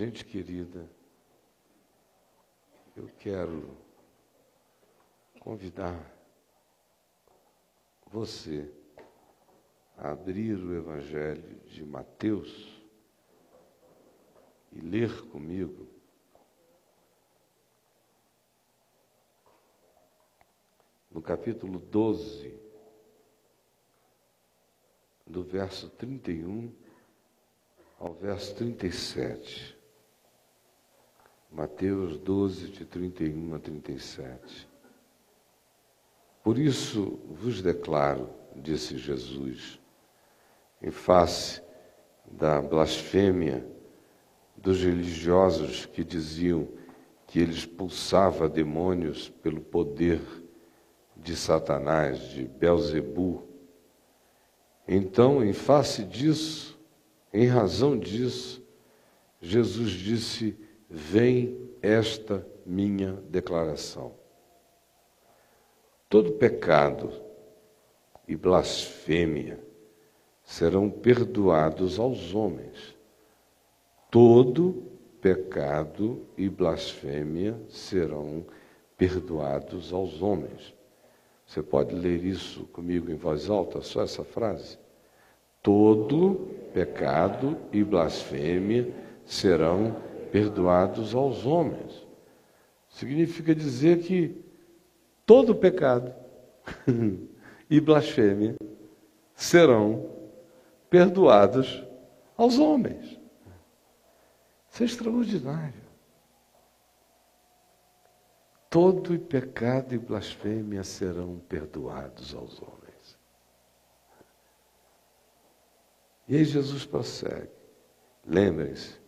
Gente querida, eu quero convidar você a abrir o Evangelho de Mateus e ler comigo no capítulo 12, do verso 31 ao verso 37. Mateus 12, de 31 a 37. Por isso vos declaro, disse Jesus, em face da blasfêmia dos religiosos que diziam que ele expulsava demônios pelo poder de Satanás, de Belzebu. Então, em face disso, em razão disso, Jesus disse: vem esta minha declaração. Todo pecado e blasfêmia serão perdoados aos homens. Todo pecado e blasfêmia serão perdoados aos homens. Você pode ler isso comigo em voz alta, só essa frase? Todo pecado e blasfêmia serão perdoados aos homens. Significa dizer que todo pecado e blasfêmia serão perdoados aos homens. Isso é extraordinário. Todo pecado e blasfêmia serão perdoados aos homens. E aí Jesus prossegue. Lembrem-se,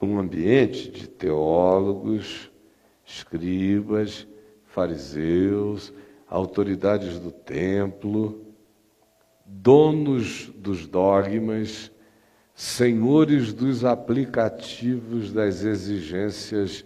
num ambiente de teólogos, escribas, fariseus, autoridades do templo, donos dos dogmas, senhores dos aplicativos das exigências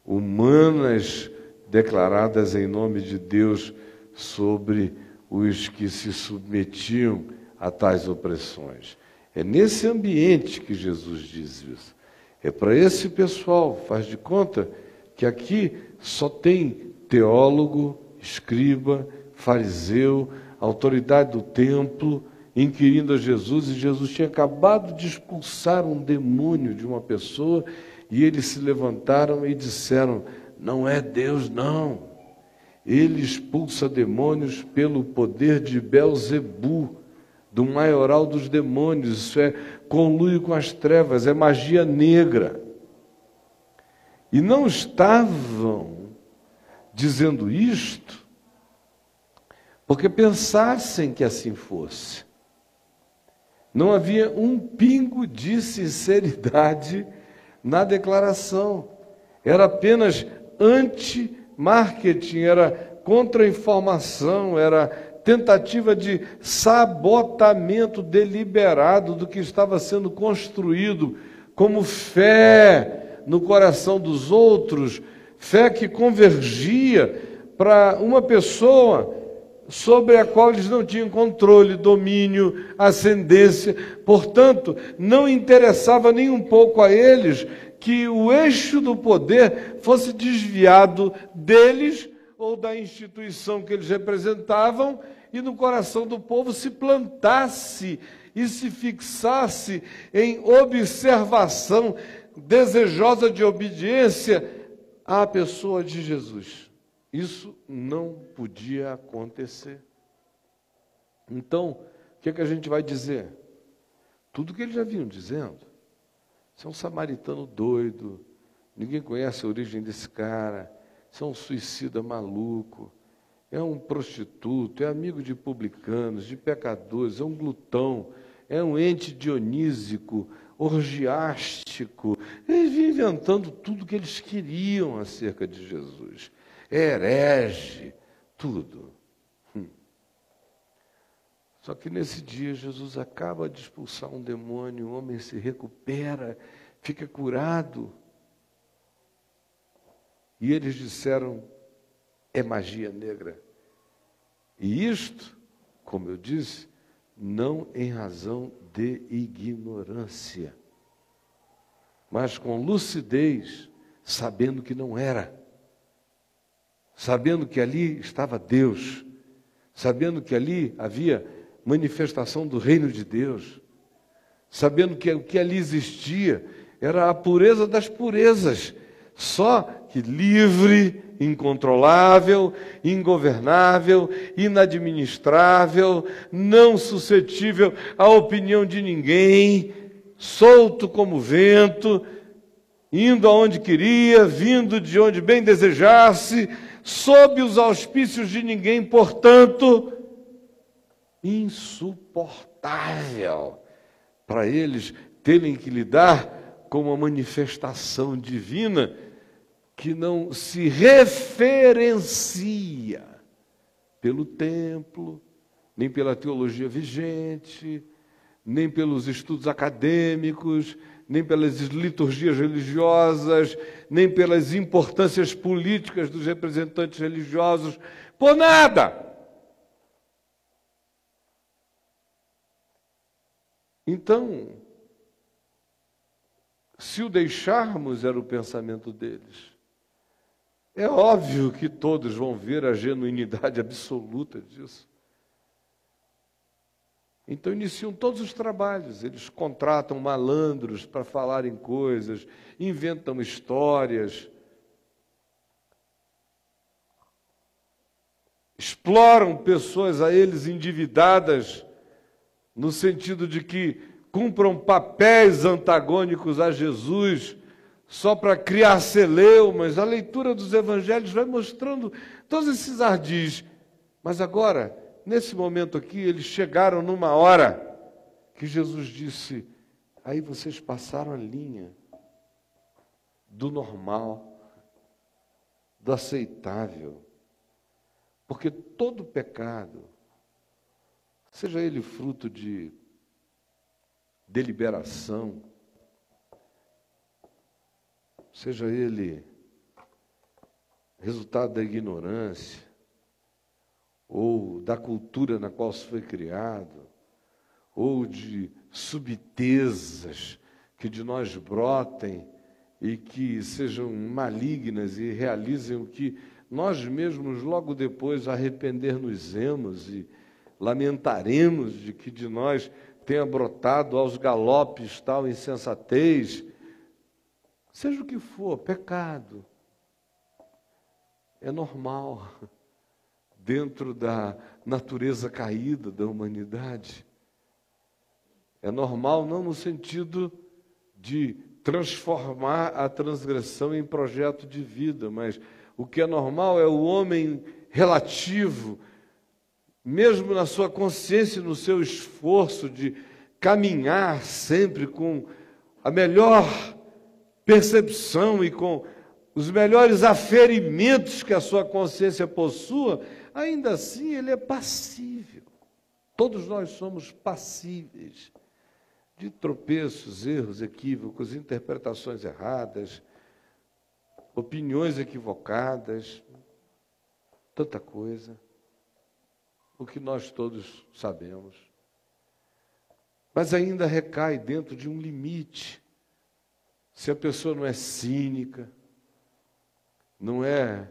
humanas declaradas em nome de Deus sobre os que se submetiam a tais opressões. É nesse ambiente que Jesus diz isso. É para esse pessoal, faz de conta que aqui só tem teólogo, escriba, fariseu, autoridade do templo, inquirindo a Jesus, e Jesus tinha acabado de expulsar um demônio de uma pessoa, e eles se levantaram e disseram: não é Deus, não. Ele expulsa demônios pelo poder de Belzebu, do maioral dos demônios. Isso é conluio com as trevas, é magia negra. E não estavam dizendo isto porque pensassem que assim fosse. Não havia um pingo de sinceridade na declaração. Era apenas anti-marketing, era contra-informação, era tentativa de sabotamento deliberado do que estava sendo construído como fé no coração dos outros, fé que convergia para uma pessoa sobre a qual eles não tinham controle, domínio, ascendência. Portanto, não interessava nem um pouco a eles que o eixo do poder fosse desviado deles ou da instituição que eles representavam, e no coração do povo se plantasse e se fixasse em observação desejosa de obediência à pessoa de Jesus. Isso não podia acontecer. Então, o que é que a gente vai dizer? Tudo que eles já vinham dizendo. Isso é um samaritano doido, ninguém conhece a origem desse cara, isso é um suicida maluco, é um prostituto, é amigo de publicanos, de pecadores, é um glutão, é um ente dionísico, orgiástico. Eles vinham inventando tudo que eles queriam acerca de Jesus. É herege, tudo. Só que nesse dia Jesus acaba de expulsar um demônio, o homem se recupera, fica curado. E eles disseram: é magia negra. E isto, como eu disse, não em razão de ignorância, mas com lucidez, sabendo que não era. Sabendo que ali estava Deus, sabendo que ali havia manifestação do reino de Deus, sabendo que o que ali existia era a pureza das purezas, só que livre, incontrolável, ingovernável, inadministrável, não suscetível à opinião de ninguém, solto como vento, indo aonde queria, vindo de onde bem desejasse, sob os auspícios de ninguém, portanto, insuportável para eles terem que lidar com uma manifestação divina que não se referencia pelo templo, nem pela teologia vigente, nem pelos estudos acadêmicos, nem pelas liturgias religiosas, nem pelas importâncias políticas dos representantes religiosos, por nada. Então, se o deixarmos, era o pensamento deles, é óbvio que todos vão ver a genuinidade absoluta disso. Então iniciam todos os trabalhos, eles contratam malandros para falarem coisas, inventam histórias, exploram pessoas a eles endividadas, no sentido de que cumpram papéis antagônicos a Jesus, só para criar celeumas. A leitura dos evangelhos vai mostrando todos esses ardis. Mas agora, nesse momento aqui, eles chegaram numa hora que Jesus disse, aí vocês passaram a linha do normal, do aceitável. Porque todo pecado, seja ele fruto de deliberação, seja ele resultado da ignorância, ou da cultura na qual se foi criado, ou de subtezas que de nós brotem e que sejam malignas e realizem o que nós mesmos logo depois arrepender-nos-emos e lamentaremos de que de nós tenha brotado aos galopes tal insensatez. Seja o que for, pecado é normal dentro da natureza caída da humanidade. É normal não no sentido de transformar a transgressão em projeto de vida, mas o que é normal é o homem relativo, mesmo na sua consciência, no seu esforço de caminhar sempre com a melhor percepção e com os melhores aferimentos que a sua consciência possua, ainda assim ele é passível. Todos nós somos passíveis de tropeços, erros, equívocos, interpretações erradas, opiniões equivocadas, tanta coisa, o que nós todos sabemos. Mas ainda recai dentro de um limite. Se a pessoa não é cínica, não é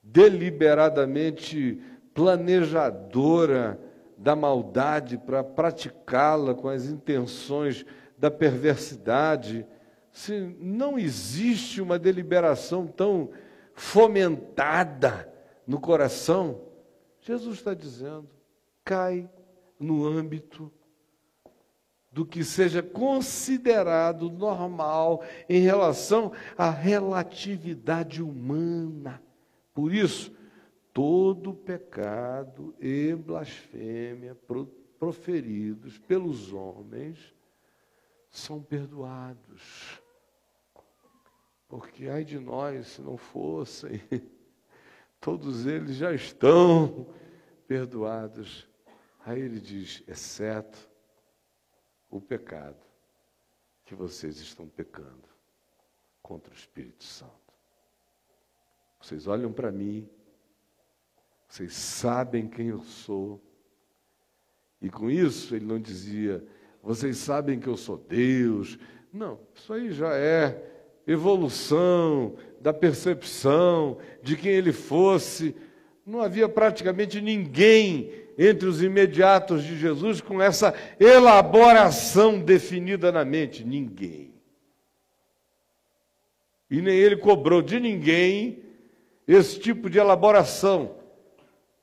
deliberadamente planejadora da maldade para praticá-la com as intenções da perversidade, se não existe uma deliberação tão fomentada no coração, Jesus está dizendo, cai no âmbito do que seja considerado normal em relação à relatividade humana. Por isso, todo pecado e blasfêmia proferidos pelos homens são perdoados. Porque ai de nós, se não fossem, todos eles já estão perdoados. Aí ele diz, exceto o pecado que vocês estão pecando contra o Espírito Santo. Vocês olham para mim, vocês sabem quem eu sou, e com isso ele não dizia, vocês sabem que eu sou Deus, Não, isso aí já é evolução da percepção de quem ele fosse. Não havia praticamente ninguém entre os imediatos de Jesus com essa elaboração definida na mente. Ninguém. E nem ele cobrou de ninguém esse tipo de elaboração.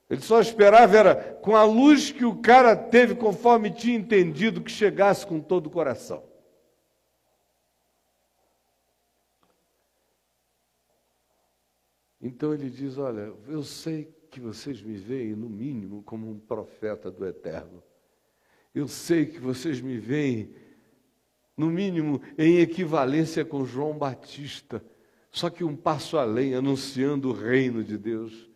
Ele só esperava, era com a luz que o cara teve, conforme tinha entendido, que chegasse com todo o coração. Então ele diz, olha, eu sei que vocês me veem, no mínimo, como um profeta do Eterno. Eu sei que vocês me veem, no mínimo, em equivalência com João Batista, só que um passo além, anunciando o reino de Deus.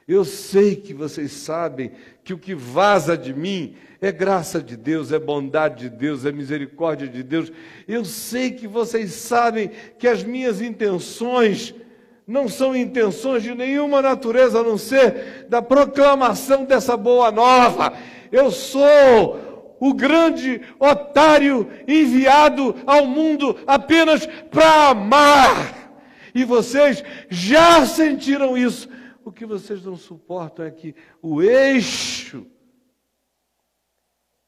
Eu sei que vocês sabem que o que vaza de mim é graça de Deus, é bondade de Deus, é misericórdia de Deus. Eu sei que vocês sabem que as minhas intenções não são intenções de nenhuma natureza, a não ser da proclamação dessa boa nova. Eu sou o grande otário enviado ao mundo apenas para amar. E vocês já sentiram isso. O que vocês não suportam é que o eixo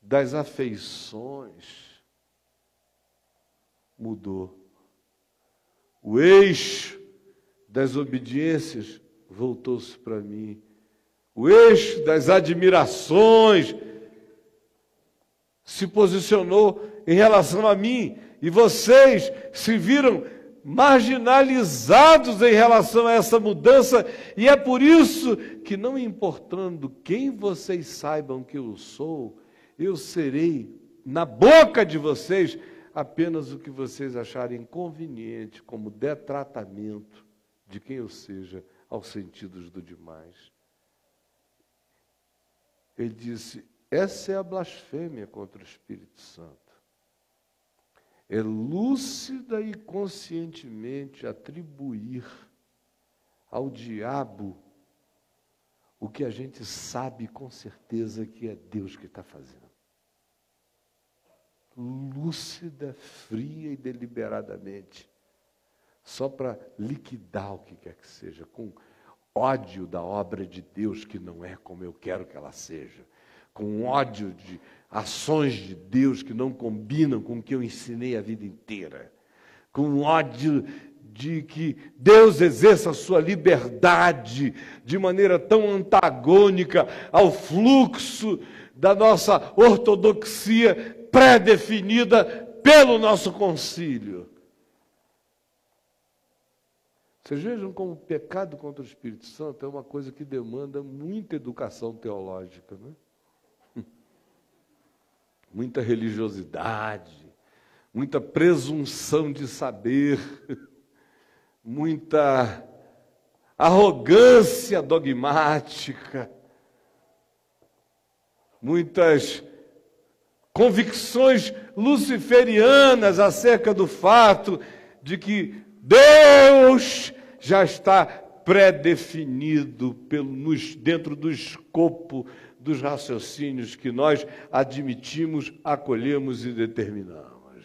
das afeições mudou. O eixo das obediências voltou-se para mim. O eixo das admirações se posicionou em relação a mim. E vocês se viram marginalizados em relação a essa mudança. E é por isso que, não importando quem vocês saibam que eu sou, eu serei na boca de vocês apenas o que vocês acharem conveniente como detratamento de quem eu seja aos sentidos do demais. Ele disse, essa é a blasfêmia contra o Espírito Santo. É lúcida e conscientemente atribuir ao diabo o que a gente sabe com certeza que é Deus que está fazendo. Lúcida, fria e deliberadamente. Só para liquidar o que quer que seja, com ódio da obra de Deus que não é como eu quero que ela seja, com ódio de ações de Deus que não combinam com o que eu ensinei a vida inteira, com ódio de que Deus exerça a sua liberdade de maneira tão antagônica ao fluxo da nossa ortodoxia pré-definida pelo nosso concílio. Vocês vejam como o pecado contra o Espírito Santo é uma coisa que demanda muita educação teológica, né? Muita religiosidade, muita presunção de saber, muita arrogância dogmática, muitas convicções luciferianas acerca do fato de que Deus já está pré-definido dentro do escopo dos raciocínios que nós admitimos, acolhemos e determinamos.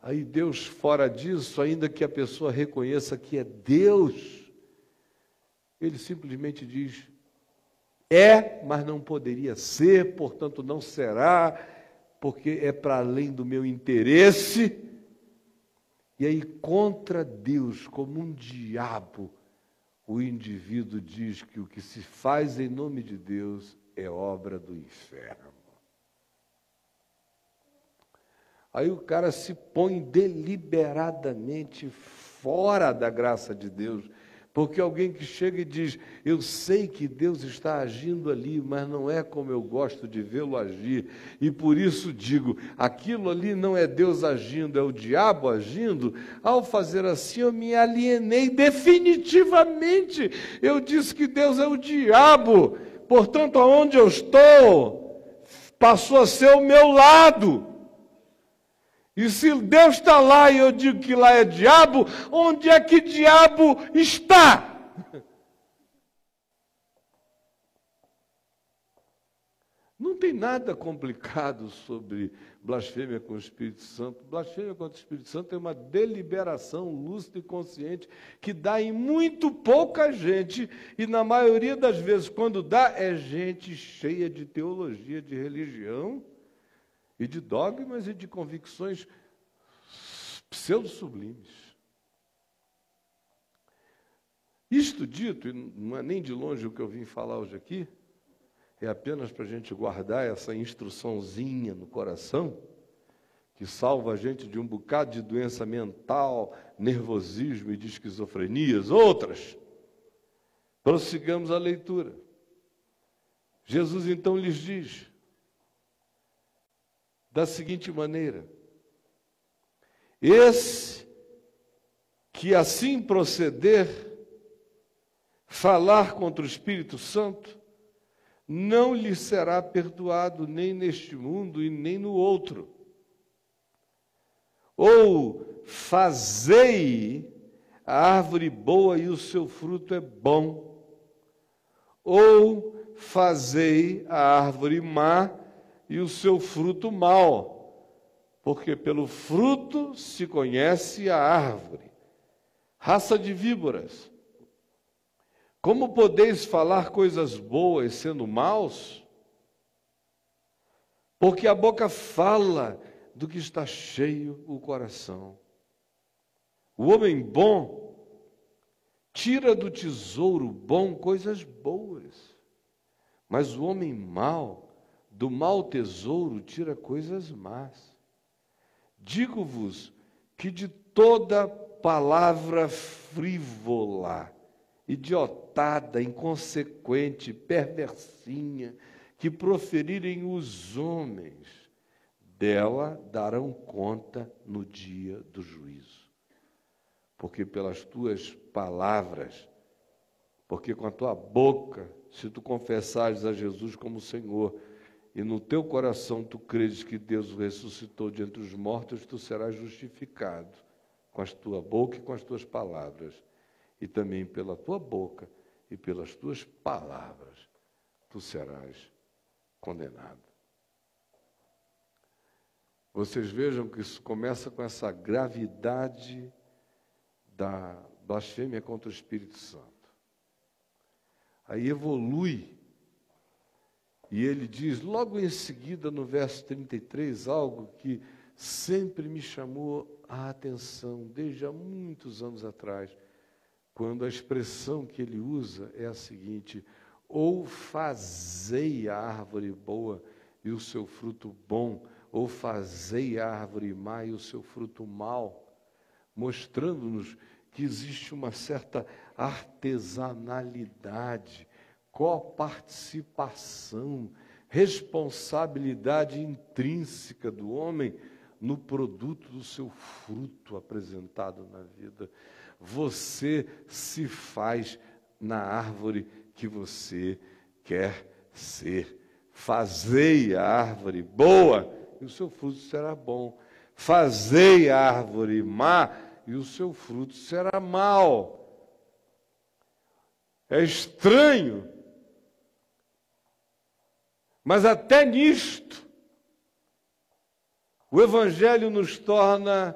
Aí Deus, fora disso, ainda que a pessoa reconheça que é Deus, ele simplesmente diz, é, mas não poderia ser, portanto não será, porque é para além do meu interesse. E aí, contra Deus, como um diabo, o indivíduo diz que o que se faz em nome de Deus é obra do inferno. Aí o cara se põe deliberadamente fora da graça de Deus, porque alguém que chega e diz, eu sei que Deus está agindo ali, mas não é como eu gosto de vê-lo agir, e por isso digo, aquilo ali não é Deus agindo, é o diabo agindo. Ao fazer assim, eu me alienei definitivamente. Eu disse que Deus é o diabo, portanto, aonde eu estou, passou a ser o meu lado. E se Deus está lá e eu digo que lá é diabo, onde é que diabo está? Não tem nada complicado sobre blasfêmia com o Espírito Santo. Blasfêmia contra o Espírito Santo é uma deliberação lúcida e consciente que dá em muito pouca gente, e na maioria das vezes, quando dá, é gente cheia de teologia, de religião, e de dogmas e de convicções pseudo-sublimes. Isto dito, e não é nem de longe o que eu vim falar hoje aqui, é apenas para a gente guardar essa instruçãozinha no coração, que salva a gente de um bocado de doença mental, nervosismo e de esquizofrenias, outras. Prossigamos a leitura. Jesus então lhes diz, da seguinte maneira: esse que assim proceder, falar contra o Espírito Santo, não lhe será perdoado nem neste mundo e nem no outro. Ou fazei a árvore boa e o seu fruto é bom, ou fazei a árvore má e o seu fruto mau, porque pelo fruto se conhece a árvore. Raça de víboras, como podeis falar coisas boas sendo maus? Porque a boca fala do que está cheio o coração. O homem bom tira do tesouro bom coisas boas, mas o homem mau, do mau tesouro, tira coisas más. Digo-vos que de toda palavra frívola, idiotada, inconsequente, perversinha, que proferirem os homens, dela darão conta no dia do juízo. Porque pelas tuas palavras, porque com a tua boca, se tu confessares a Jesus como Senhor, e no teu coração tu credes que Deus o ressuscitou de entre os mortos, tu serás justificado com a tua boca e com as tuas palavras. E também pela tua boca e pelas tuas palavras, tu serás condenado. Vocês vejam que isso começa com essa gravidade da blasfêmia contra o Espírito Santo. Aí evolui, e ele diz, logo em seguida, no verso 33, algo que sempre me chamou a atenção, desde há muitos anos atrás, quando a expressão que ele usa é a seguinte: ou fazei a árvore boa e o seu fruto bom, ou fazei a árvore má e o seu fruto mau, mostrando-nos que existe uma certa artesanalidade, coparticipação, responsabilidade intrínseca do homem no produto do seu fruto apresentado na vida. Você se faz na árvore que você quer ser. Fazei a árvore boa e o seu fruto será bom. Fazei a árvore má e o seu fruto será mau. É estranho, mas até nisto, o Evangelho nos torna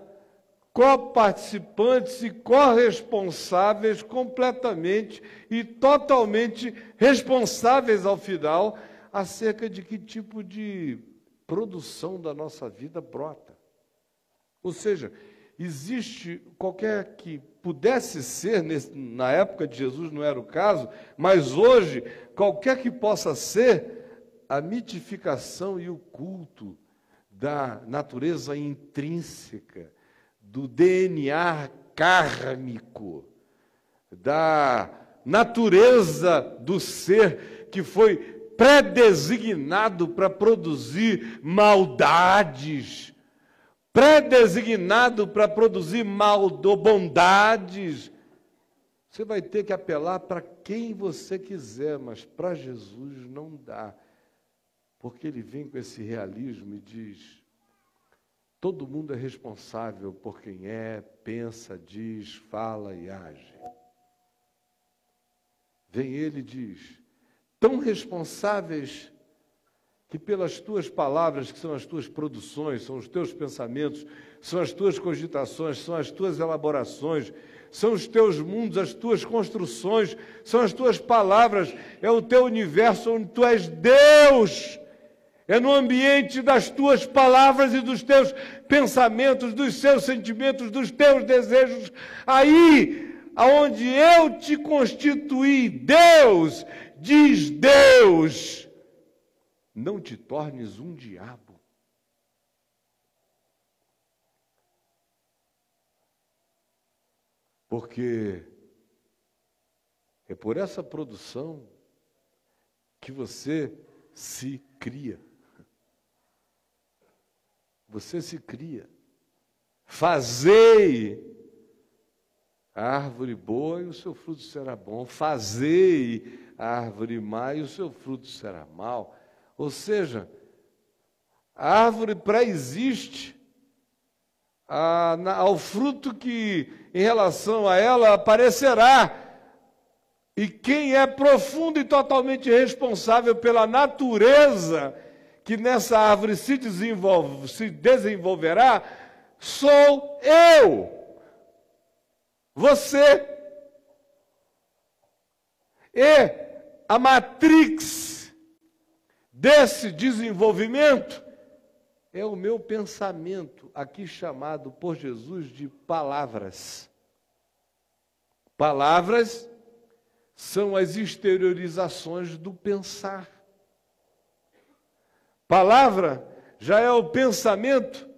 coparticipantes e corresponsáveis completamente e totalmente responsáveis ao final acerca de que tipo de produção da nossa vida brota. Ou seja, existe qualquer que pudesse ser, na época de Jesus não era o caso, mas hoje, qualquer que possa ser, a mitificação e o culto da natureza intrínseca, do DNA kármico, da natureza do ser que foi predesignado para produzir maldades, predesignado para produzir bondades. Você vai ter que apelar para quem você quiser, mas para Jesus não dá. Porque ele vem com esse realismo e diz: todo mundo é responsável por quem é, pensa, diz, fala e age. Vem ele e diz: tão responsáveis que pelas tuas palavras, que são as tuas produções, são os teus pensamentos, são as tuas cogitações, são as tuas elaborações, são os teus mundos, as tuas construções, são as tuas palavras, é o teu universo onde tu és Deus. É no ambiente das tuas palavras e dos teus pensamentos, dos seus sentimentos, dos teus desejos, aí aonde eu te constituí, Deus, diz Deus, não te tornes um diabo. Porque é por essa produção que você se cria. Você se cria. Fazei a árvore boa e o seu fruto será bom. Fazei a árvore má e o seu fruto será mau. Ou seja, a árvore pré-existe ao fruto que, em relação a ela, aparecerá. E quem é profundo e totalmente responsável pela natureza que nessa árvore se desenvolverá, sou eu, você. E a matrix desse desenvolvimento é o meu pensamento, aqui chamado por Jesus de palavras. Palavras são as exteriorizações do pensar. Palavra já é o pensamento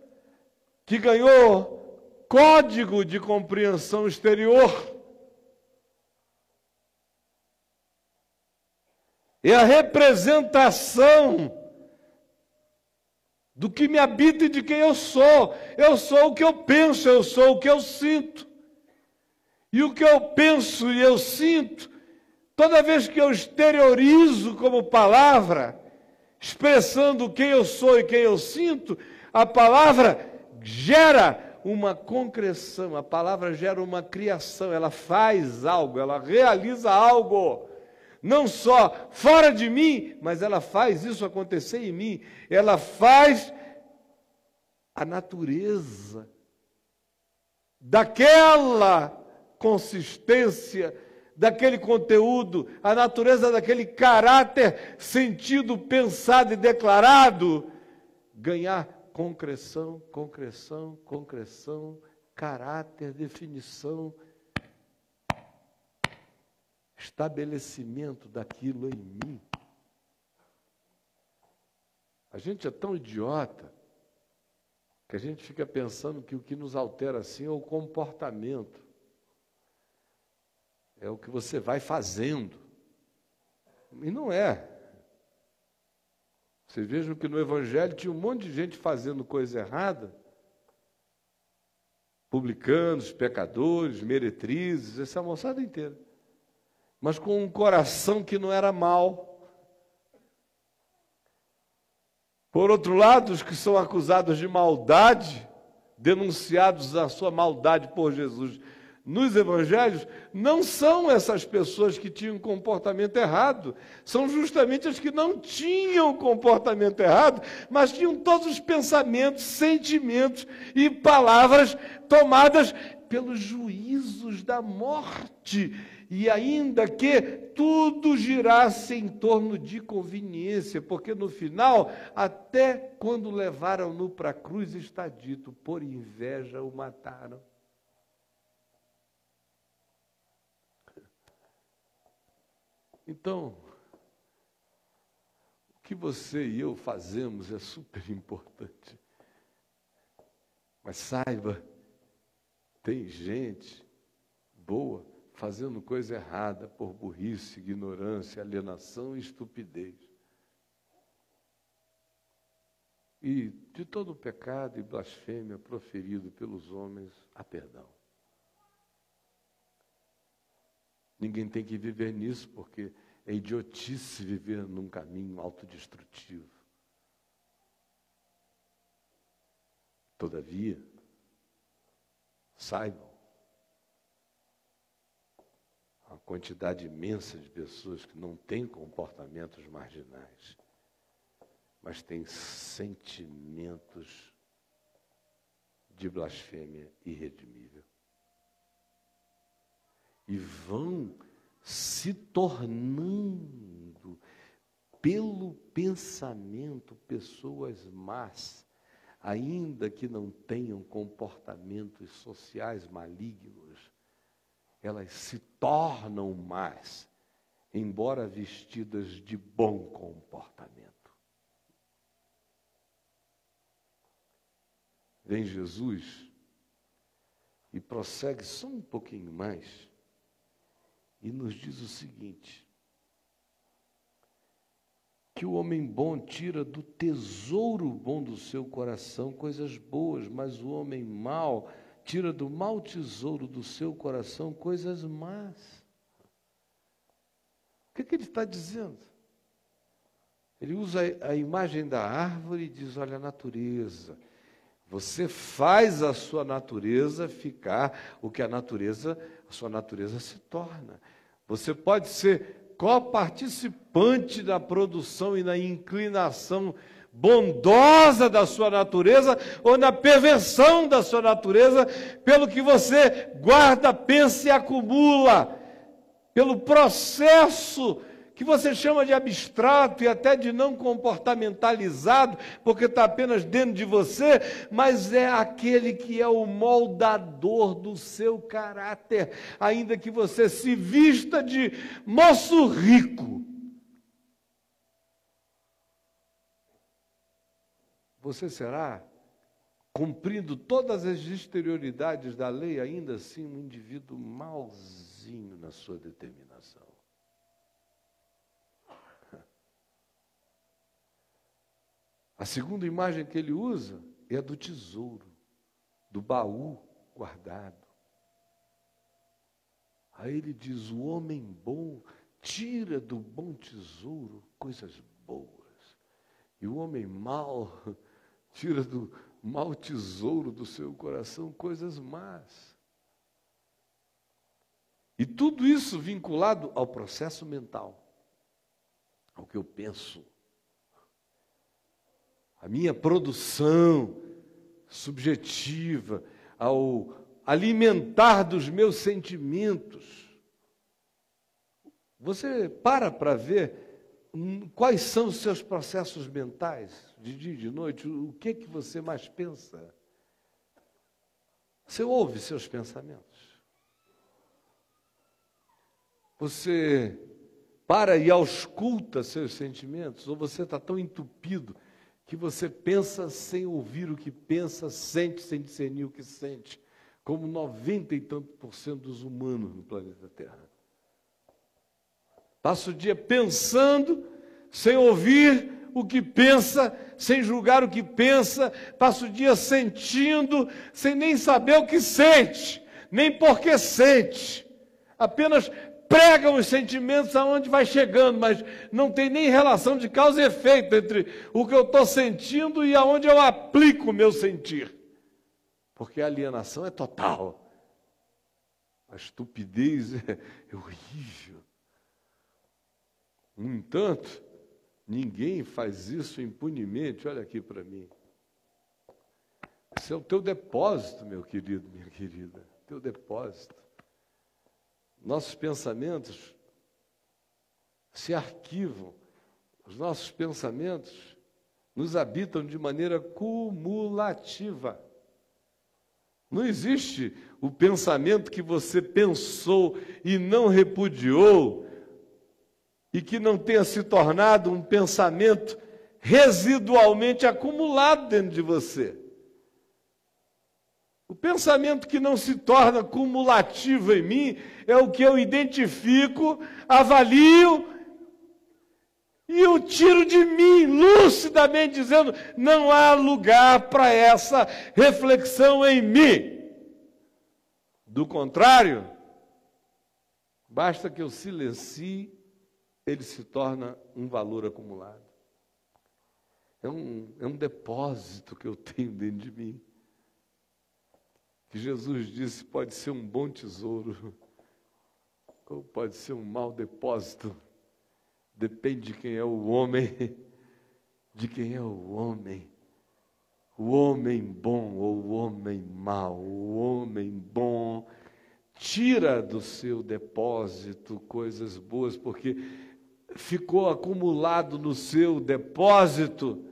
que ganhou código de compreensão exterior. É a representação do que me habita e de quem eu sou. Eu sou o que eu penso, eu sou o que eu sinto. E o que eu penso e eu sinto, toda vez que eu exteriorizo como palavra, expressando quem eu sou e quem eu sinto, a palavra gera uma concreção, a palavra gera uma criação, ela faz algo, ela realiza algo, não só fora de mim, mas ela faz isso acontecer em mim, ela faz a natureza daquela consistência, daquele conteúdo, a natureza daquele caráter sentido, pensado e declarado, ganhar concreção, concreção, concreção, caráter, definição, estabelecimento daquilo em mim. A gente é tão idiota que a gente fica pensando que o que nos altera assim é o comportamento. É o que você vai fazendo. E não é. Vocês vejam que no Evangelho tinha um monte de gente fazendo coisa errada, publicanos, pecadores, meretrizes, essa moçada inteira. Mas com um coração que não era mau. Por outro lado, os que são acusados de maldade, denunciados a sua maldade por Jesus nos evangelhos, não são essas pessoas que tinham comportamento errado, são justamente as que não tinham comportamento errado, mas tinham todos os pensamentos, sentimentos e palavras tomadas pelos juízos da morte, e ainda que tudo girasse em torno de conveniência, porque no final, até quando levaram-no para a cruz, está dito, por inveja o mataram. Então, o que você e eu fazemos é super importante. Mas saiba, tem gente boa fazendo coisa errada por burrice, ignorância, alienação e estupidez. E de todo pecado e blasfêmia proferido pelos homens, há perdão. Ninguém tem que viver nisso, porque é idiotice viver num caminho autodestrutivo. Todavia, saibam, a quantidade imensa de pessoas que não têm comportamentos marginais, mas têm sentimentos de blasfêmia irredimível. E vão se tornando, pelo pensamento, pessoas más, ainda que não tenham comportamentos sociais malignos, elas se tornam más, embora vestidas de bom comportamento. Vem Jesus e prossegue só um pouquinho mais e nos diz o seguinte: que o homem bom tira do tesouro bom do seu coração coisas boas, mas o homem mau tira do mau tesouro do seu coração coisas más. O que ele está dizendo? Ele usa a imagem da árvore e diz: olha, a natureza. Você faz a sua natureza ficar o que a sua natureza se torna. Você pode ser coparticipante da produção e na inclinação bondosa da sua natureza ou na perversão da sua natureza, pelo que você guarda, pensa e acumula, pelo processo que você chama de abstrato e até de não comportamentalizado, porque está apenas dentro de você, mas é aquele que é o moldador do seu caráter, ainda que você se vista de moço rico. Você será, cumprindo todas as exterioridades da lei, ainda assim um indivíduo malzinho na sua determinação. A segunda imagem que ele usa é a do tesouro, do baú guardado. Aí ele diz: o homem bom tira do bom tesouro coisas boas, e o homem mau tira do mau tesouro do seu coração coisas más. E tudo isso vinculado ao processo mental, ao que eu penso, a minha produção subjetiva, ao alimentar dos meus sentimentos. Você para ver quais são os seus processos mentais, de dia e de noite, o que você mais pensa? Você ouve seus pensamentos? Você para e ausculta seus sentimentos? Ou você está tão entupido que você pensa sem ouvir o que pensa, sente sem discernir o que sente, como 90 e tanto % dos humanos no planeta Terra. Passa o dia pensando, sem ouvir o que pensa, sem julgar o que pensa, passa o dia sentindo, sem nem saber o que sente, nem por que sente, apenas prega os sentimentos aonde vai chegando, mas não tem nem relação de causa e efeito entre o que eu estou sentindo e aonde eu aplico o meu sentir. Porque a alienação é total. A estupidez é horrível. No entanto, ninguém faz isso impunemente. Olha aqui para mim. Esse é o teu depósito, meu querido, minha querida. Teu depósito. Nossos pensamentos se arquivam, os nossos pensamentos nos habitam de maneira cumulativa. Não existe o pensamento que você pensou e não repudiou, e que não tenha se tornado um pensamento residualmente acumulado dentro de você. O pensamento que não se torna cumulativo em mim é o que eu identifico, avalio e o tiro de mim lucidamente, dizendo: não há lugar para essa reflexão em mim. Do contrário, basta que eu silencie, ele se torna um valor acumulado. É um depósito que eu tenho dentro de mim. Que Jesus disse, pode ser um bom tesouro, ou pode ser um mau depósito. Depende de quem é o homem, de quem é o homem bom ou o homem mau. O homem bom tira do seu depósito coisas boas, porque ficou acumulado no seu depósito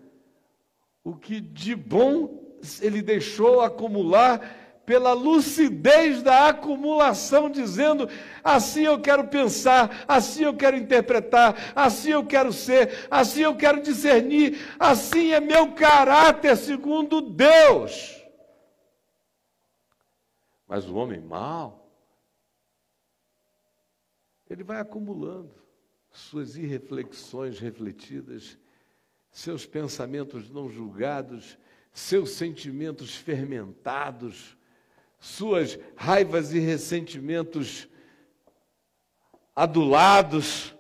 o que de bom ele deixou acumular pela lucidez da acumulação, dizendo: assim eu quero pensar, assim eu quero interpretar, assim eu quero ser, assim eu quero discernir, assim é meu caráter segundo Deus. Mas o homem mau, ele vai acumulando suas irreflexões refletidas, seus pensamentos não julgados, seus sentimentos fermentados, suas raivas e ressentimentos adulados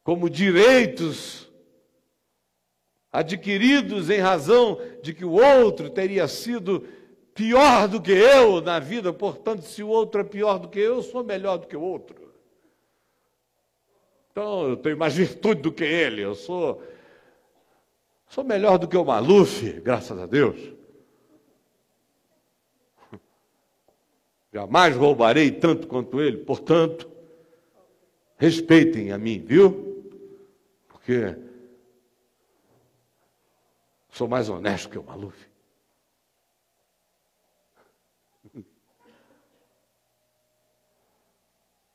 como direitos adquiridos em razão de que o outro teria sido pior do que eu na vida, portanto, se o outro é pior do que eu sou melhor do que o outro. Então, eu tenho mais virtude do que ele, eu sou melhor do que o Maluf, graças a Deus. Jamais roubarei tanto quanto ele, portanto, respeitem a mim, viu? Porque sou mais honesto que o Maluf.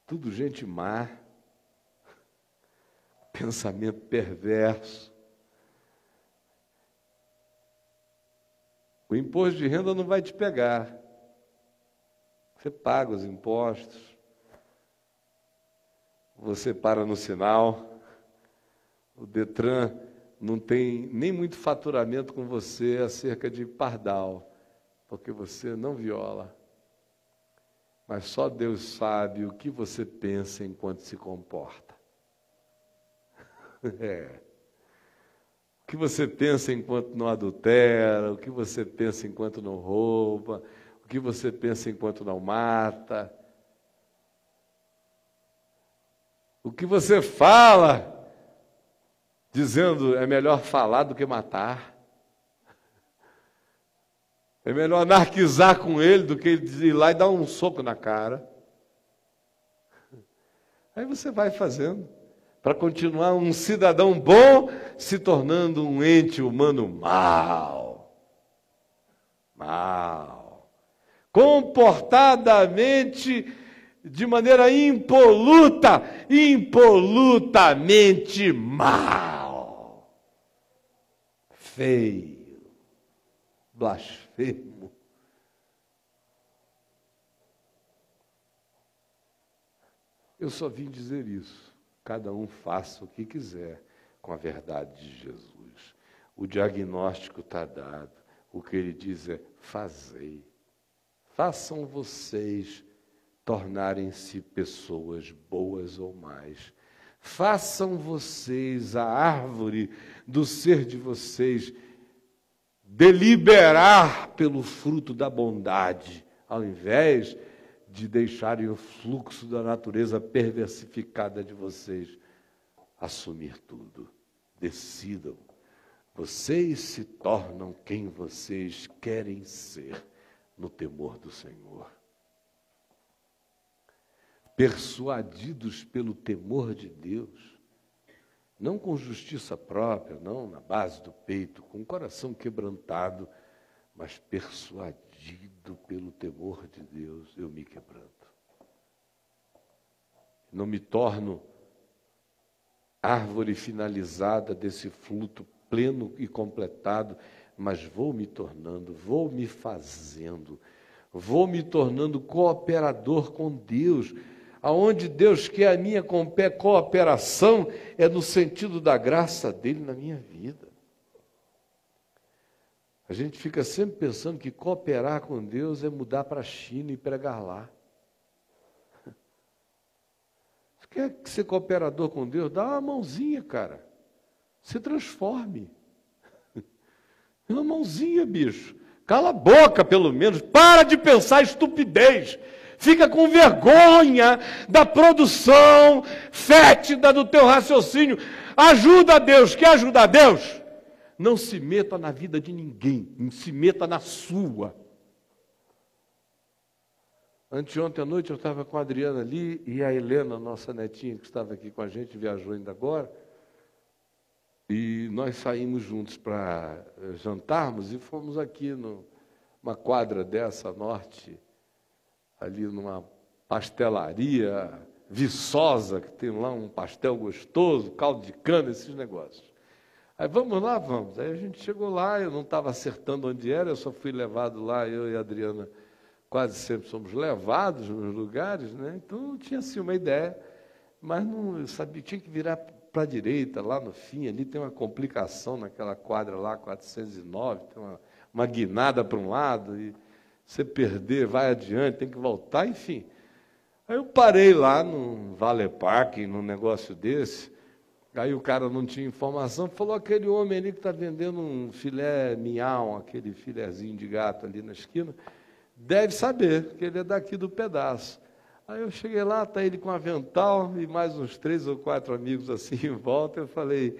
Tudo gente má, pensamento perverso. O imposto de renda não vai te pegar. Você paga os impostos, você para no sinal, o Detran não tem nem muito faturamento com você acerca de pardal, porque você não viola. Mas só Deus sabe o que você pensa enquanto se comporta. O que você pensa enquanto não adultera, o que você pensa enquanto não rouba, o que você pensa enquanto não mata, o que você fala, dizendo é melhor falar do que matar, é melhor anarquizar com ele do que ir lá e dar um soco na cara. Aí você vai fazendo, para continuar um cidadão bom, se tornando um ente humano mau. Comportadamente, de maneira impolutamente mal, feio, blasfemo. Eu só vim dizer isso. Cada um faça o que quiser com a verdade de Jesus. O diagnóstico está dado. O que ele diz é: fazei. Façam vocês tornarem-se pessoas boas ou mais. Façam vocês a árvore do ser de vocês deliberar pelo fruto da bondade, ao invés de deixarem o fluxo da natureza perversificada de vocês assumir tudo. Decidam. Vocês se tornam quem vocês querem ser no temor do Senhor. Persuadidos pelo temor de Deus, não com justiça própria, não na base do peito, com o coração quebrantado, mas persuadido pelo temor de Deus, eu me quebranto. Não me torno árvore finalizada desse fruto pleno e completado, mas vou me tornando, vou me fazendo, vou me tornando cooperador com Deus. Aonde Deus quer a minha cooperação é no sentido da graça dele na minha vida. A gente fica sempre pensando que cooperar com Deus é mudar para a China e pregar lá. Você quer ser cooperador com Deus? Dá uma mãozinha, cara. Se transforme. Uma mãozinha, bicho. Cala a boca, pelo menos. Para de pensar estupidez. Fica com vergonha da produção fétida do teu raciocínio. ajuda a Deus. Quer ajudar a Deus? Não se meta na vida de ninguém, não se meta na sua. Anteontem à noite eu estava com a Adriana ali e a Helena, nossa netinha, que estava aqui com a gente, viajou ainda agora. E nós saímos juntos para jantarmos e fomos aqui numa quadra dessa, norte, ali numa pastelaria Viçosa, que tem lá um pastel gostoso, caldo de cana, esses negócios. Aí vamos lá, vamos. Aí a gente chegou lá, eu não estava acertando onde era, eu só fui levado lá, eu e a Adriana quase sempre somos levados nos lugares, né? Então não tinha assim uma ideia, mas não, eu sabia, tinha que virar para a direita, lá no fim, ali tem uma complicação naquela quadra lá, 409, tem uma guinada para um lado, e você perder, vai adiante, tem que voltar, enfim. Aí eu parei lá num Vale Parking, num negócio desse, aí o cara não tinha informação, falou, aquele homem ali que está vendendo um filé mignon, aquele filézinho de gato ali na esquina, deve saber que ele é daqui do pedaço. Aí eu cheguei lá, está ele com um avental e mais uns 3 ou 4 amigos assim em volta. Eu falei,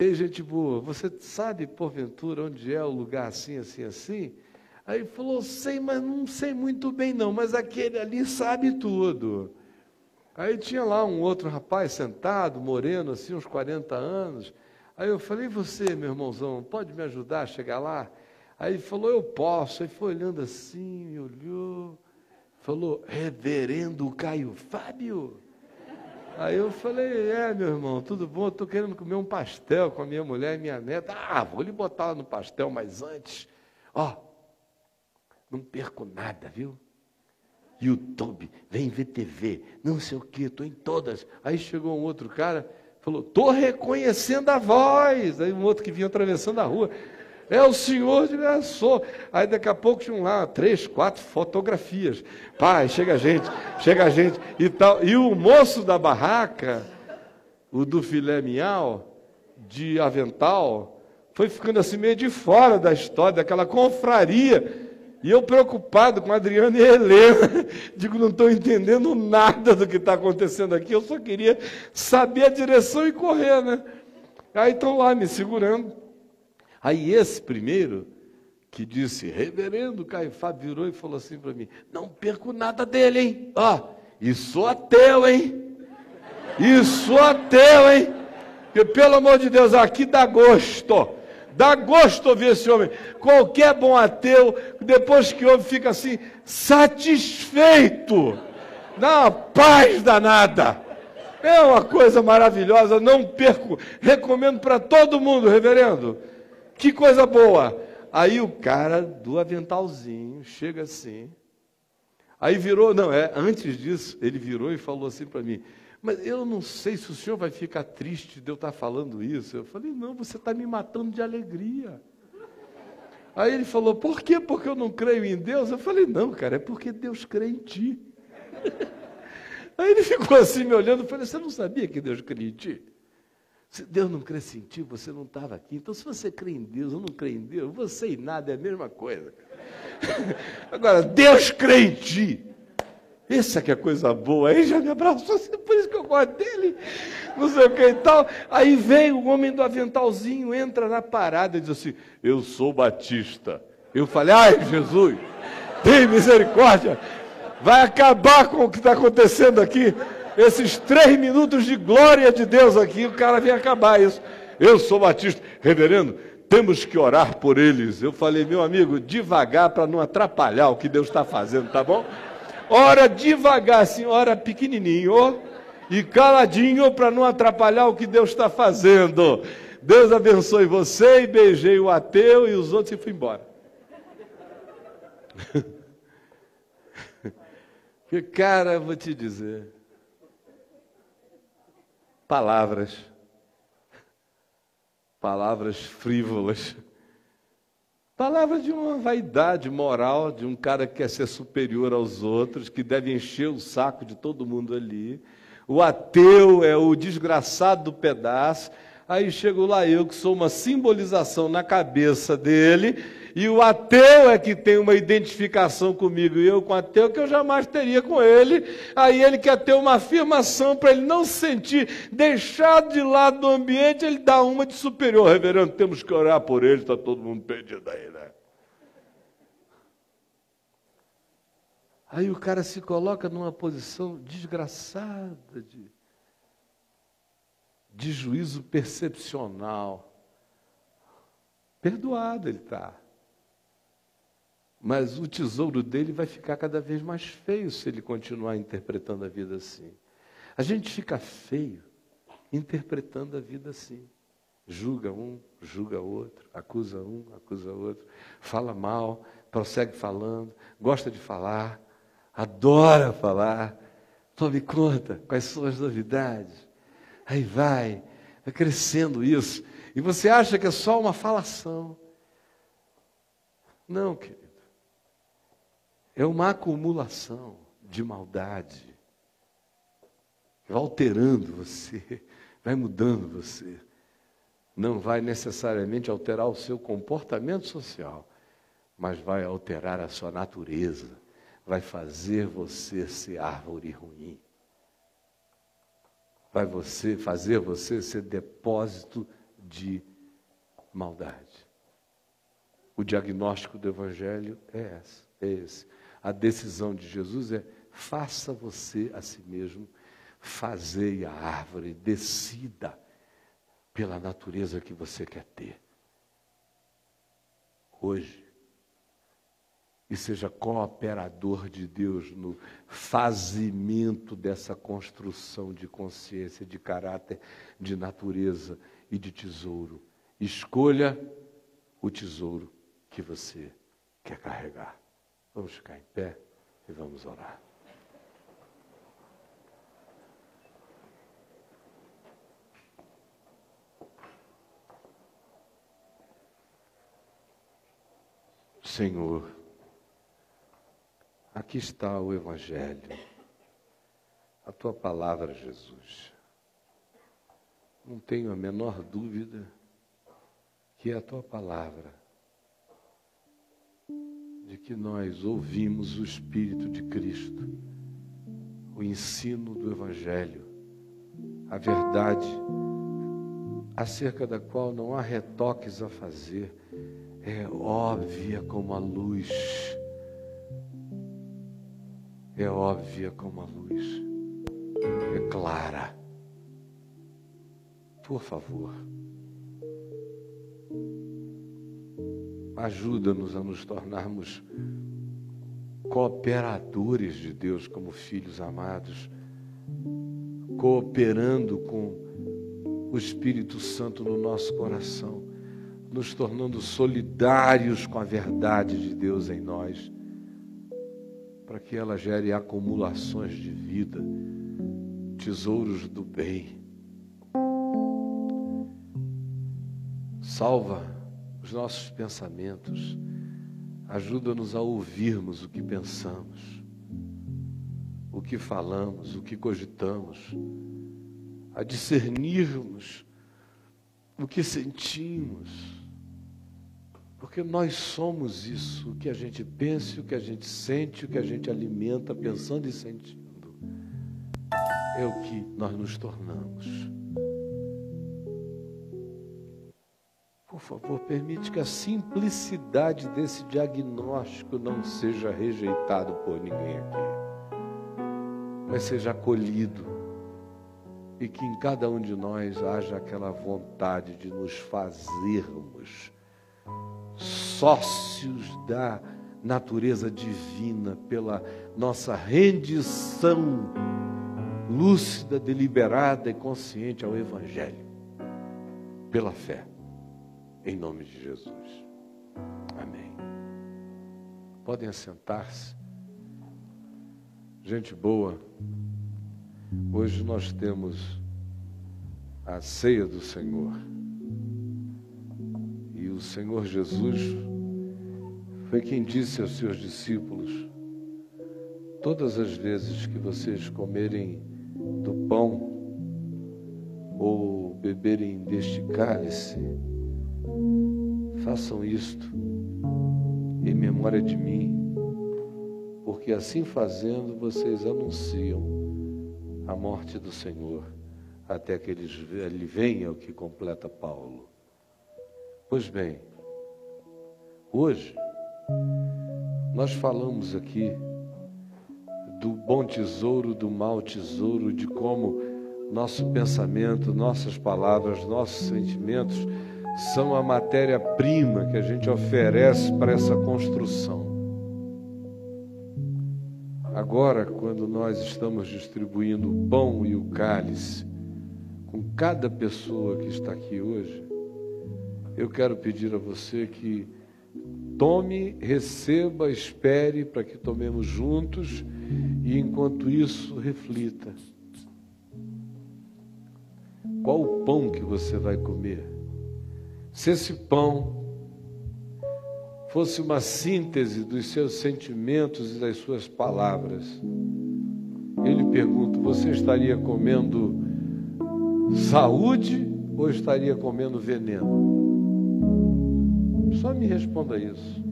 ei, gente boa, você sabe, porventura, onde é o lugar assim, assim, assim? Aí ele falou, sei, mas não sei muito bem não, mas aquele ali sabe tudo. Aí tinha lá um outro rapaz sentado, moreno, assim, uns 40 anos. Aí eu falei, você, meu irmãozão, pode me ajudar a chegar lá? Aí ele falou, eu posso. Aí foi olhando assim, me olhou, falou, reverendo Caio Fábio? Aí eu falei, meu irmão, tudo bom? Estou querendo comer um pastel com a minha mulher e minha neta. Vou lhe botar lá no pastel, mas antes, não perco nada, viu? YouTube, vem ver TV, não sei o quê, estou em todas. Aí chegou um outro cara, falou, estou reconhecendo a voz. Aí um outro que vinha atravessando a rua, é o senhor de Leaçor. Aí daqui a pouco tinham lá 3, 4 fotografias. Pai, chega a gente e tal. E o moço da barraca, o do filé mignon, de avental, foi ficando assim meio de fora da história, daquela confraria. E eu preocupado com a Adriana e a Helena, digo, não estou entendendo nada do que está acontecendo aqui, eu só queria saber a direção e correr, né? Aí estão lá me segurando. Aí esse primeiro, que disse, reverendo Caio Fábio, virou e falou assim para mim, não perco nada dele, hein? E sou ateu, hein? E sou ateu, hein? Porque, pelo amor de Deus, aqui dá gosto ouvir esse homem. Qualquer bom ateu, depois que ouve, fica assim, satisfeito, dá uma paz danada. É uma coisa maravilhosa, não perco, recomendo para todo mundo, reverendo. Que coisa boa! Aí o cara do aventalzinho chega assim, aí virou, antes disso, ele virou e falou assim para mim, mas eu não sei se o senhor vai ficar triste de eu estar falando isso. Eu falei, não, você está me matando de alegria. Aí ele falou, por quê? Porque eu não creio em Deus? Eu falei, não, cara, é porque Deus crê em ti. Aí ele ficou assim me olhando, eu falei, você não sabia que Deus crê em ti? Se Deus não cresce em ti, você não estava aqui. Então, se você crê em Deus ou não crê em Deus, você e nada é a mesma coisa. Agora, Deus crê em ti. Essa que é coisa boa. Aí já me abraçou assim, por isso que eu gosto dele. Não sei o que e tal. Aí vem o homem do aventalzinho, entra na parada e diz assim, eu sou batista. Eu falei, ai Jesus, tem misericórdia. Vai acabar com o que está acontecendo aqui. Esses 3 minutos de glória de Deus aqui, o cara vem acabar isso. Eu sou batista. Reverendo, temos que orar por eles. Eu falei, meu amigo, devagar para não atrapalhar o que Deus está fazendo, tá bom? Ora devagar, assim, ora pequenininho e caladinho para não atrapalhar o que Deus está fazendo. Deus abençoe você, e beijei o ateu e os outros e fui embora. Porque, cara, eu vou te dizer, palavras frívolas, palavras de uma vaidade moral, de um cara que quer ser superior aos outros, que deve encher o saco de todo mundo ali. O ateu é o desgraçado do pedaço. Aí chego lá eu, que sou uma simbolização na cabeça dele, e o ateu é que tem uma identificação comigo, e eu com o ateu que eu jamais teria com ele. Aí ele quer ter uma afirmação para ele não se sentir deixado de lado do ambiente, ele dá uma de superior. Reverendo, temos que orar por ele, está todo mundo perdido aí, né? Aí o cara se coloca numa posição desgraçada de juízo percepcional. Perdoado ele está. Mas o tesouro dele vai ficar cada vez mais feio se ele continuar interpretando a vida assim. A gente fica feio interpretando a vida assim. Julga um, julga outro, acusa um, acusa outro, fala mal, prossegue falando, gosta de falar, adora falar. Tome conta quais são as novidades. Aí vai crescendo isso. E você acha que é só uma falação. Não, querido. É uma acumulação de maldade. Vai alterando você, vai mudando você. Não vai necessariamente alterar o seu comportamento social, mas vai alterar a sua natureza. Vai fazer você ser árvore ruim. Vai fazer você ser depósito de maldade. O diagnóstico do Evangelho é esse. A decisão de Jesus é: faça você a si mesmo, fazei a árvore, decida pela natureza que você quer ter. Hoje. E seja cooperador de Deus no fazimento dessa construção de consciência, de caráter, de natureza e de tesouro. Escolha o tesouro que você quer carregar. Vamos ficar em pé e vamos orar. Senhor, aqui está o Evangelho, a Tua palavra, Jesus. Não tenho a menor dúvida que é a Tua palavra, de que nós ouvimos o Espírito de Cristo, o ensino do Evangelho, a verdade acerca da qual não há retoques a fazer, é óbvia como a luz. É óbvia como a luz, é clara. Por favor, ajuda-nos a nos tornarmos cooperadores de Deus como filhos amados, cooperando com o Espírito Santo no nosso coração, nos tornando solidários com a verdade de Deus em nós, para que ela gere acumulações de vida, tesouros do bem. Salva os nossos pensamentos, ajuda-nos a ouvirmos o que pensamos, o que falamos, o que cogitamos, a discernirmos o que sentimos, porque nós somos isso, o que a gente pensa, o que a gente sente, o que a gente alimenta pensando e sentindo, é o que nós nos tornamos. Por favor, permite que a simplicidade desse diagnóstico não seja rejeitado por ninguém aqui, mas seja acolhido, e que em cada um de nós haja aquela vontade de nos fazermos sócios da natureza divina pela nossa rendição lúcida, deliberada e consciente ao Evangelho, pela fé, em nome de Jesus. Amém. Podem assentar-se. Gente boa, hoje nós temos a ceia do Senhor. E o Senhor Jesus foi quem disse aos seus discípulos: todas as vezes que vocês comerem do pão ou beberem deste cálice, façam isto em memória de mim, porque assim fazendo vocês anunciam a morte do Senhor, até que ele venha, o que completa Paulo. Pois bem, hoje nós falamos aqui do bom tesouro, do mau tesouro, de como nosso pensamento, nossas palavras, nossos sentimentos são a matéria-prima que a gente oferece para essa construção. Agora, quando nós estamos distribuindo o pão e o cálice com cada pessoa que está aqui hoje, eu quero pedir a você que tome, receba, espere para que tomemos juntos e, enquanto isso, reflita. Qual o pão que você vai comer? Se esse pão fosse uma síntese dos seus sentimentos e das suas palavras, eu lhe pergunto, você estaria comendo saúde ou estaria comendo veneno? Só me responda isso.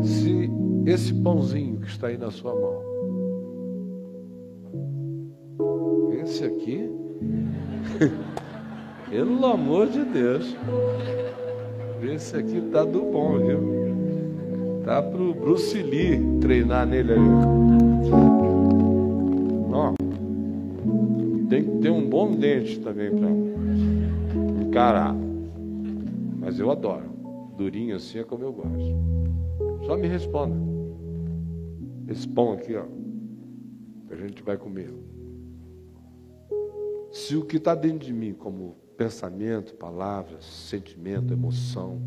Se esse pãozinho que está aí na sua mão, esse aqui, pelo amor de Deus, esse aqui tá do bom, viu? Tá pro Bruce Lee treinar nele ali. Ó, tem que ter um bom dente também para encarar. Mas eu adoro. Durinho assim é como eu gosto. Só me responda. Esse pão aqui, ó, que a gente vai comer. Se o que está dentro de mim, como pensamento, palavras, sentimento, emoção,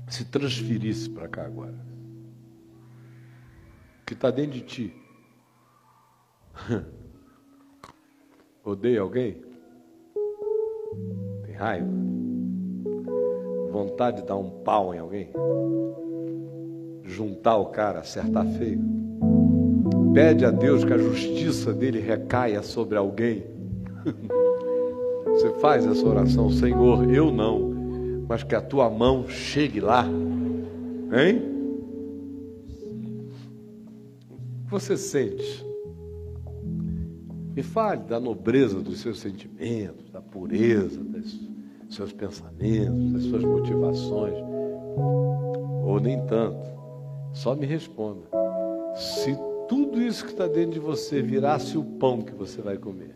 se transferisse para cá agora, o que está dentro de ti, odeia alguém? Tem raiva? Vontade de dar um pau em alguém? Juntar o cara, acertar feio? Pede a Deus que a justiça dele recaia sobre alguém? Você faz essa oração, Senhor, eu não, mas que a tua mão chegue lá, hein? O que você sente? Me fale da nobreza dos seus sentimentos, da pureza dos seus pensamentos, das suas motivações, ou nem tanto. Só me responda. Se tudo isso que está dentro de você virasse o pão que você vai comer,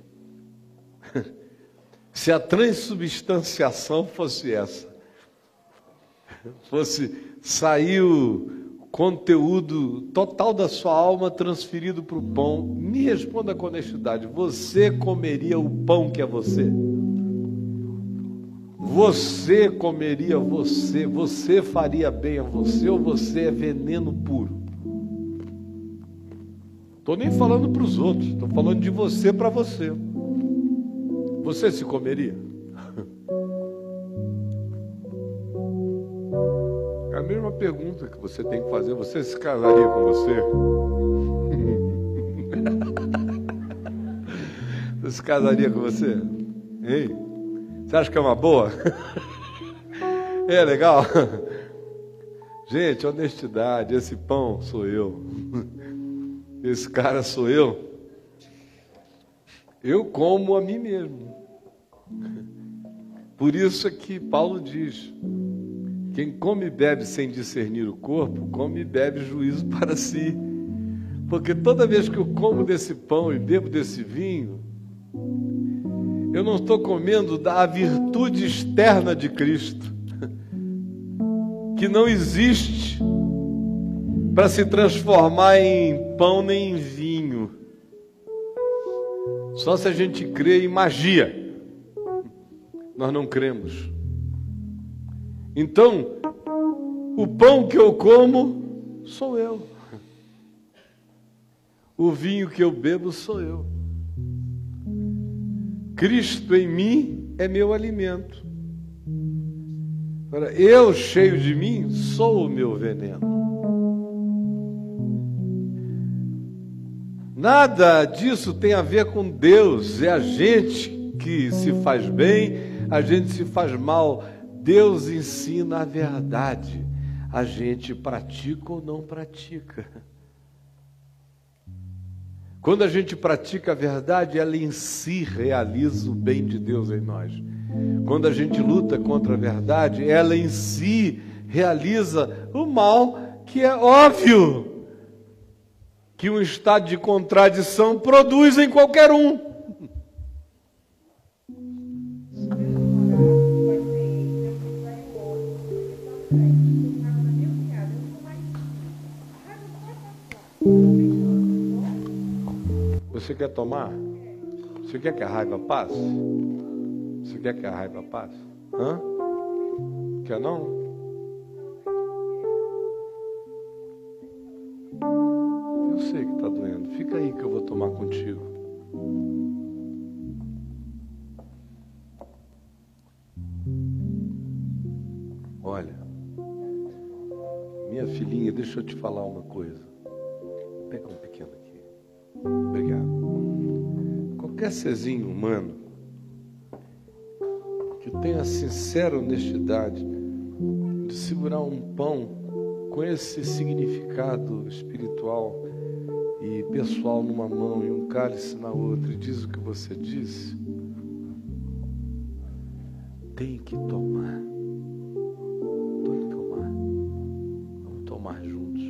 se a transubstanciação fosse essa, fosse sair o conteúdo total da sua alma transferido para o pão, me responda com honestidade, você comeria o pão que é você? Você comeria você? Você faria bem a você ou você é veneno puro? Estou nem falando para os outros, estou falando de você para você. Você se comeria? É a mesma pergunta que você tem que fazer. Você se casaria com você? Você se casaria com você? Ei, você acha que é uma boa? É legal? Gente, honestidade, esse pão sou eu. Esse cara sou eu. Eu como a mim mesmo. Por isso é que Paulo diz: quem come e bebe sem discernir o corpo, come e bebe juízo para si. Porque toda vez que eu como desse pão e bebo desse vinho, eu não estou comendo da virtude externa de Cristo, que não existe para se transformar em pão nem em vinho. Só se a gente crê em magia. Nós não cremos. Então, o pão que eu como sou eu. O vinho que eu bebo sou eu. Cristo em mim é meu alimento. Agora, eu cheio de mim sou o meu veneno. Nada disso tem a ver com Deus. É a gente que se faz bem, a gente se faz mal. Deus ensina a verdade. A gente pratica ou não pratica. Quando a gente pratica a verdade, ela em si realiza o bem de Deus em nós. Quando a gente luta contra a verdade, ela em si realiza o mal, que é óbvio que um estado de contradição produz em qualquer um. Você quer tomar? Você quer que a raiva passe? Você quer que a raiva passe? Hã? Quer não? Eu sei que está doendo. Fica aí que eu vou tomar contigo. Olha, minha filhinha, deixa eu te falar uma coisa. Pega um pequeno aqui. Obrigado. Qualquer serzinho humano que tenha a sincera honestidade de segurar um pão com esse significado espiritual e pessoal numa mão e um cálice na outra, e diz o que você disse, tem que tomar. Tem que tomar. Vamos tomar juntos.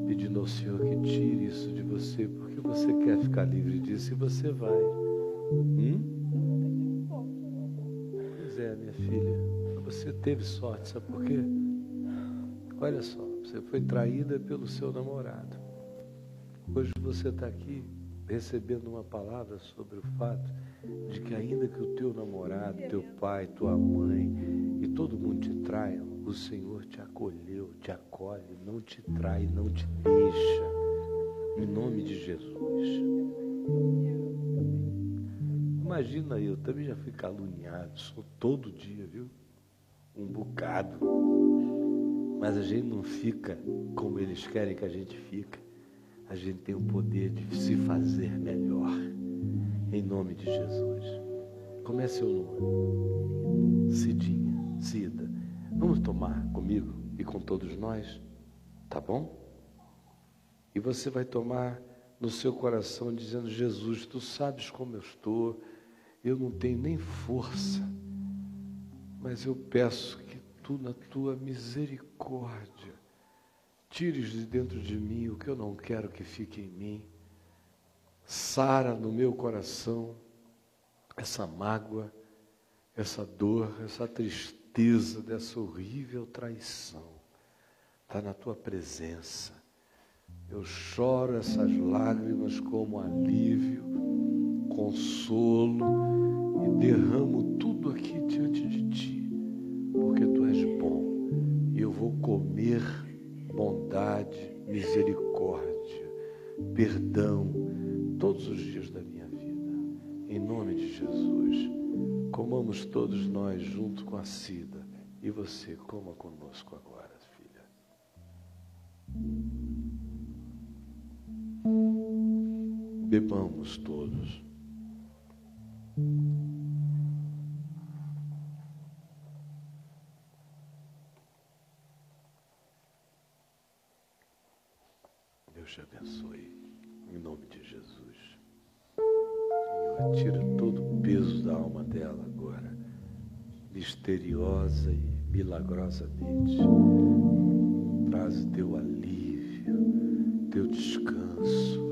Pedindo ao Senhor que tire isso de você, porque você quer ficar livre disso e você vai. Pois é, minha filha, você teve sorte, sabe por quê? Olha só, você foi traída pelo seu namorado. Hoje você está aqui recebendo uma palavra sobre o fato de que ainda que o teu namorado, teu pai, tua mãe e todo mundo te traiam, o Senhor te acolheu, te acolhe, não te trai, não te deixa. Em nome de Jesus. Imagina, eu também já fui caluniado, sou todo dia, viu? Um bocado. Mas a gente não fica como eles querem que a gente fique. A gente tem o poder de se fazer melhor. Em nome de Jesus. Como é seu nome? Cidinha, Cida. Vamos tomar comigo e com todos nós? Tá bom? E você vai tomar no seu coração dizendo: Jesus, tu sabes como eu estou. Eu não tenho nem força. Mas eu peço que tu, na tua misericórdia, tires de dentro de mim o que eu não quero que fique em mim. Sara no meu coração essa mágoa, essa dor, essa tristeza dessa horrível traição. Está na tua presença. Eu choro essas lágrimas como alívio, consolo e derramo tudo aqui diante de ti, porque tu és bom e eu vou comer bondade, misericórdia, perdão todos os dias da minha vida. Em nome de Jesus, comamos todos nós junto com a Cida e você coma conosco agora, filha. Bebamos todos. Deus te abençoe, em nome de Jesus. Senhor, tira todo o peso da alma dela agora, misteriosa e milagrosamente. Traz o teu alívio, teu descanso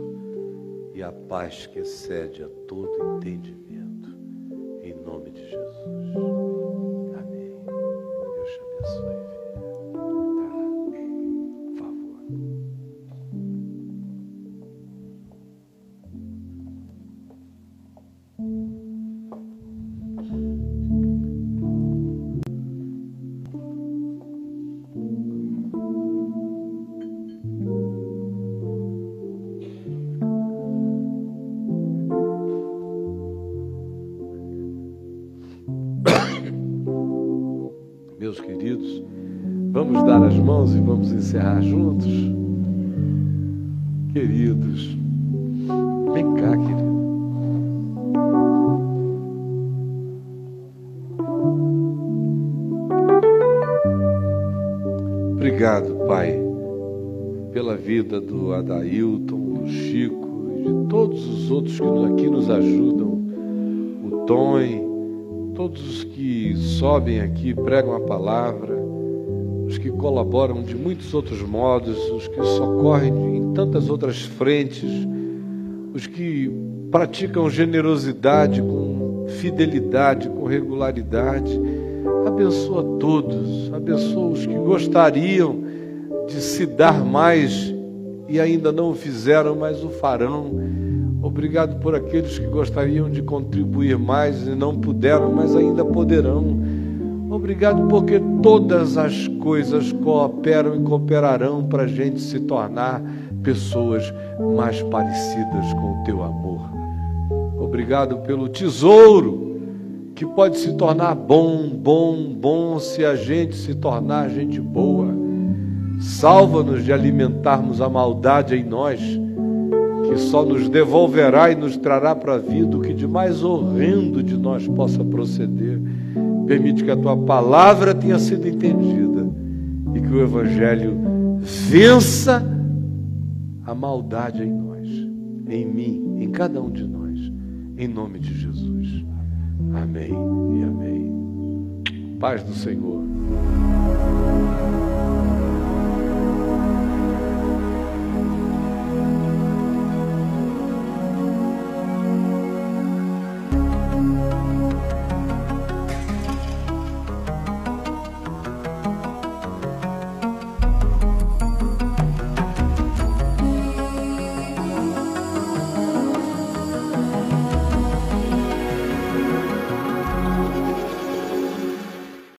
e a paz que excede a todo entendimento, em nome de Jesus. Amém. Deus te abençoe, filha. Por favor. Meus queridos, vamos dar as mãos e vamos encerrar juntos. queridos. Vem cá, querido. Obrigado, Pai, pela vida do Adailton, do Chico e de todos os outros que aqui nos ajudam, o Tom, todos os que sobem aqui, pregam a palavra, os que colaboram de muitos outros modos, os que socorrem em tantas outras frentes, os que praticam generosidade com fidelidade, com regularidade. Abençoa todos, abençoa os que gostariam de se dar mais e ainda não o fizeram, mas o farão. Obrigado por aqueles que gostariam de contribuir mais e não puderam, mas ainda poderão. Obrigado porque todas as coisas cooperam e cooperarão para a gente se tornar pessoas mais parecidas com o teu amor. Obrigado pelo tesouro que pode se tornar bom se a gente se tornar gente boa. Salva-nos de alimentarmos a maldade em nós, que só nos devolverá e nos trará para a vida o que de mais horrendo de nós possa proceder. Permite que a tua palavra tenha sido entendida e que o Evangelho vença a maldade em nós, em mim, em cada um de nós, em nome de Jesus. Amém e amém. Paz do Senhor.